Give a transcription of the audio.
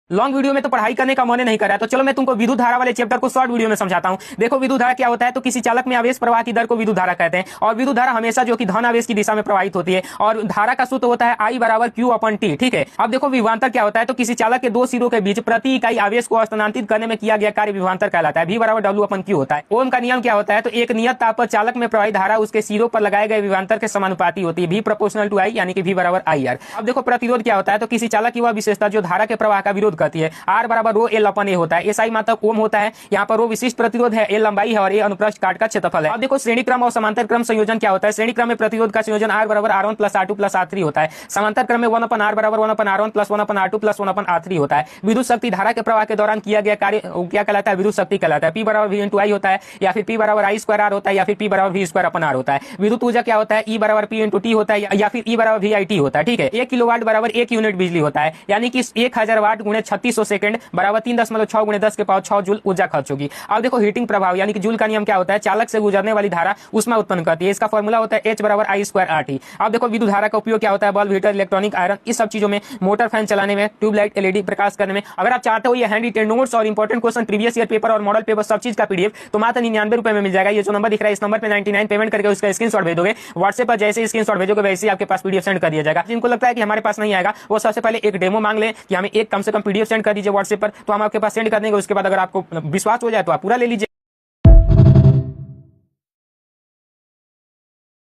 Long video में तो पढ़ाई करने का मन नहीं कर रहा है, तो चलो मैं तुमको विद्युत धारा वाले चैप्टर को शॉर्ट वीडियो में समझाता हूं। देखो विद्युत धारा क्या होता है, तो किसी चालक में आवेश प्रवाह की दर को विद्युत धारा कहते हैं। और विद्युत धारा हमेशा जो कि धन आवेश की दिशा में प्रवाहित होती है, और धारा का सूत्र होता है I बराबर Q/T। ठीक है, अब देखो विभवांतर क्या होता है, तो किसी चालक के दो सिरों के बीच प्रति इकाई आवेश को स्थानांतरित करने में किया गया कार्य विभवांतर कहलाता है। V बराबर W/Q होता है। ओम का नियम क्या होता है, तो एक नियत ताप पर चालक में प्रवाहित धारा उसके सिरों पर लगाए गए विभवांतर के समानुपाती होती है। V प्रोपोर्शनल टू I, यानी कि V बराबर IR। अब देखो प्रतिरोध क्या होता है, तो किसी चालक की वह विशेषता जो धारा के प्रवाह का विरोध करती है। R बराबर रो L/A होता है। SI मात्रक ओम होता है। यहाँ पर रो विशिष्ट प्रतिरोध है, L लंबाई है और A अनुप्रस्थ काट का क्षेत्रफल है। अब देखो श्रेणी क्रम और समांतर क्रम संयोजन क्या होता है। श्रेणी क्रम में प्रतिरोध का संयोजन R बराबर R1 plus R2 plus R3 होता है। समांतर क्रम में 1/R बराबर 1/R1 plus 1/R2 plus 1/R3 होता है। विद्युत शक्ति धारा के प्रवाह के दौरान किया गया कार्य क्या कहलाता है, विद्युत शक्ति कहलाता है। P बराबर V × I होता है, या फिर P बराबर I² R होता है, या फिर P बराबर V²/R होता है। विद्युत ऊर्जा क्या होता है, E बराबर P × T होता है, या फिर E बराबर VIT होता है। ठीक है, 1 किलोवाट बराबर 1 यूनिट बिजली होता है, यानी कि 1000 वाट गुणे 3600 सेकंड बराबर 3.6 गुणे 10 के पावर 6 जूल ऊर्जा खर्च होगी। अब देखो हीटिंग प्रभाव, यानी कि जूल का नियम क्या होता है, चालक से गुजरने वाली धारा ऊष्मा उत्पन्न करती है। इसका फॉर्मूला होता है H बराबर I² RT। अब देखो विद्युत धारा का उपयोग क्या होता है, बल्ब, हीटर, इलेक्ट्रॉनिक आयरन, इस सब चीजों में, मोटर, फैन चलाने में, ट्यूबलाइट, LED प्रकाश करने में। अगर आप चाहते हो ये हैंडी नोट्स और important question, previous year paper और मॉडल पेपर सब चीज का PDF तो मात्र 99 रुपए में मिल जाएगा। ये जो नंबर दिख रहा है इस नंबर पे 99 पेमेंट करके उसका स्क्रीनशॉट भेज दोगे। व्हाट्सएप पर जैसे स्क्रीनशॉट भेजोगे वैसे ही आपके पास PDF सेंड कर दिया जाएगा। जिनको लगता है कि हमारे पास नहीं आएगा वो सबसे पहले एक डेमो मांग ले कि हमें एक कम से कम PDF सेंड कर दीजिए व्हाट्सएप पर, तो हम आपके पास सेंड कर देंगे। उसके बाद अगर आपको विश्वास हो जाए तो आप पूरा ले लीजिए।